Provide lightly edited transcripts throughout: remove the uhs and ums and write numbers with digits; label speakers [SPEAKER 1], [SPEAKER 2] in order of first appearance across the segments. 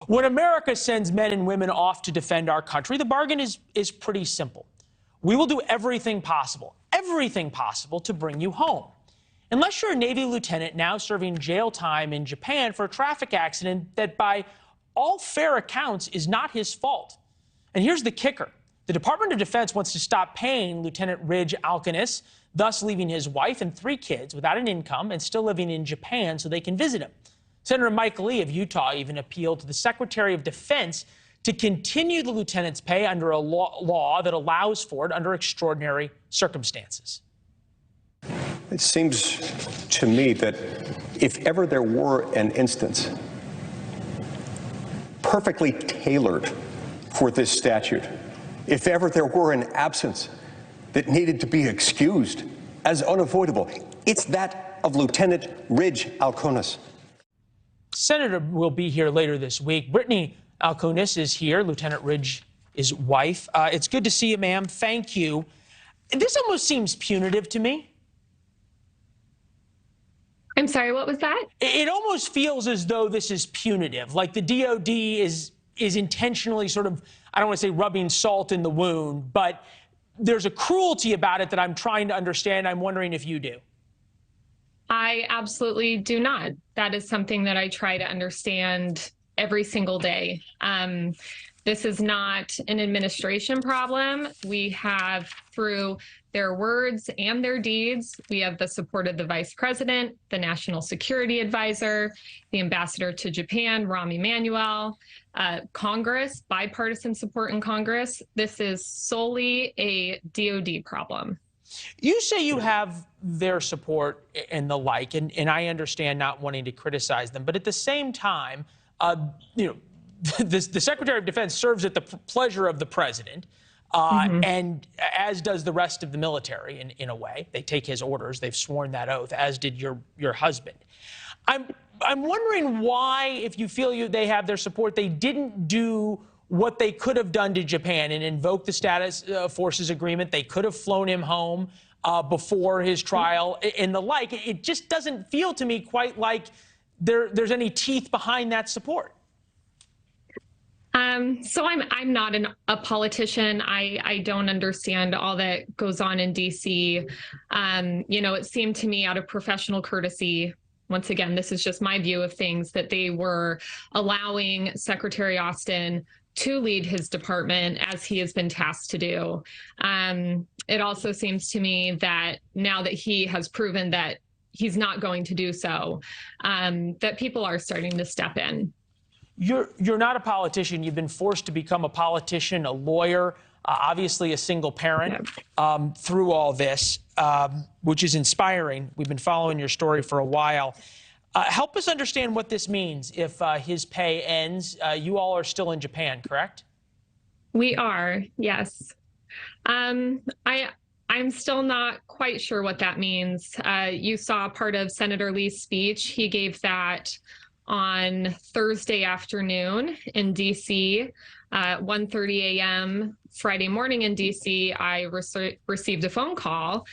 [SPEAKER 1] When America sends men and women off to defend our country, the bargain is pretty simple. We will do everything possible to bring you home. Unless you're a Navy lieutenant now serving jail time in Japan for a traffic accident that by all fair accounts is not his fault. And here's the kicker. The Department of Defense wants to stop paying Lieutenant Brittany Alkonis, thus leaving his wife and 3 kids without an income and still living in Japan so they can visit him. Senator Mike Lee of Utah even appealed to the Secretary of Defense to continue the lieutenant's pay under a law that allows for it under extraordinary circumstances.
[SPEAKER 2] It seems to me that if ever there were an instance perfectly tailored for this statute, if ever there were an absence that needed to be excused as unavoidable, it's that of Lieutenant Brittany Alkonis.
[SPEAKER 1] Senator will be here later this week. Brittany Alkonis is here, Lieutenant Ridge's wife. It's good to see you, ma'am. Thank you. This almost seems punitive to me.
[SPEAKER 3] I'm sorry, what was that?
[SPEAKER 1] It almost feels as though this is punitive, like the DOD is intentionally sort of, I don't want to say rubbing salt in the wound, but there's a cruelty about it that I'm trying to understand. I'm wondering if you do.
[SPEAKER 3] I absolutely do not. That is something that I try to understand every single day. This is not an administration problem. We have, through their words and their deeds, we have the support of the Vice President, the National Security Advisor, the Ambassador to Japan, Rahm Emanuel, Congress, bipartisan support in Congress. This is solely a DOD problem.
[SPEAKER 1] You say you have their support and the like, and I understand not wanting to criticize them, but at the same time, the Secretary of Defense serves at the pleasure of the president, and as does the rest of the military in a way. They take his orders. They've sworn that oath, as did your husband. I'm wondering why, if you feel they have their support, they didn't do what they could have done to Japan and invoke the status forces agreement. They could have flown him home before his trial and the like. It just doesn't feel to me quite like there's any teeth behind that support.
[SPEAKER 3] So I'm not a politician. I don't understand all that goes on in D.C. It seemed to me out of professional courtesy, once again, this is just my view of things, that they were allowing Secretary Austin to lead his department as he has been tasked to do. It also seems to me that now that he has proven that he's not going to do so, that people are starting to step in.
[SPEAKER 1] You're not a politician. You've been forced to become a politician, a lawyer, obviously a single parent through all this, which is inspiring. We've been following your story for a while. Help us understand what this means if his pay ends. You all are still in Japan, correct?
[SPEAKER 3] We are, yes. I'm still not quite sure what that means. You saw part of Senator Lee's speech. He gave that on Thursday afternoon in D.C. 1:30 a.m. Friday morning in D.C., I received a phone call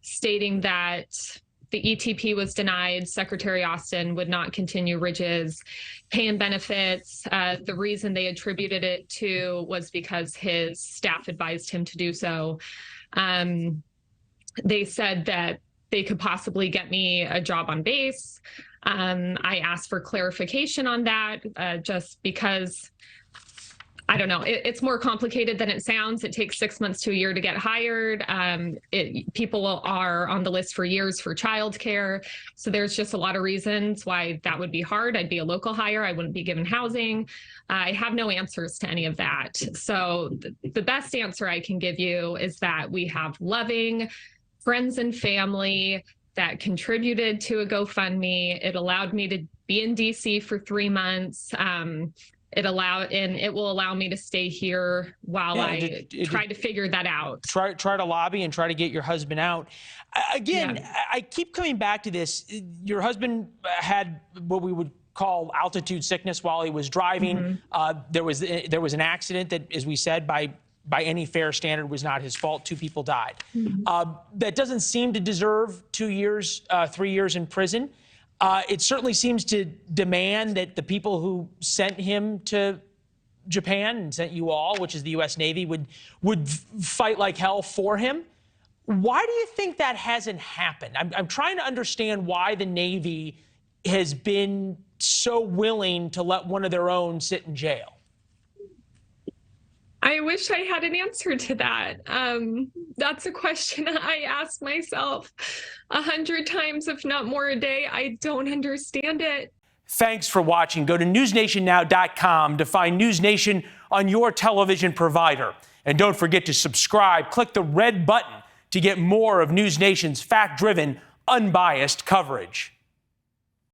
[SPEAKER 3] stating that the ETP was denied. Secretary Austin would not continue Ridge's pay and benefits. The reason they attributed it to was because his staff advised him to do so. They said that they could possibly get me a job on base. I asked for clarification on that just because, I don't know, it's more complicated than it sounds. It takes 6 months to a year to get hired. People are on the list for years for childcare. So there's just a lot of reasons why that would be hard. I'd be a local hire. I wouldn't be given housing. I have no answers to any of that. So the best answer I can give you is that we have loving friends and family that contributed to a GoFundMe. It allowed me to be in DC for 3 months. It will allow me to stay here while I try to figure that out.
[SPEAKER 1] Try to lobby and try to get your husband out. Again, I keep coming back to this. Your husband had what we would call altitude sickness while he was driving. There was an accident that, as we said, by any fair standard was not his fault. 2 people died. That doesn't seem to deserve 2 years, 3 years in prison. It certainly seems to demand that the people who sent him to Japan and sent you all, which is the U.S. Navy, would fight like hell for him. Why do you think that hasn't happened? I'm trying to understand why the Navy has been so willing to let one of their own sit in jail.
[SPEAKER 3] I wish I had an answer to that. That's a question I ask myself 100 times, if not more a day. I don't understand it.
[SPEAKER 1] Thanks for watching. Go to newsnationnow.com to find NewsNation on your television provider. And don't forget to subscribe. Click the red button to get more of NewsNation's fact-driven, unbiased coverage.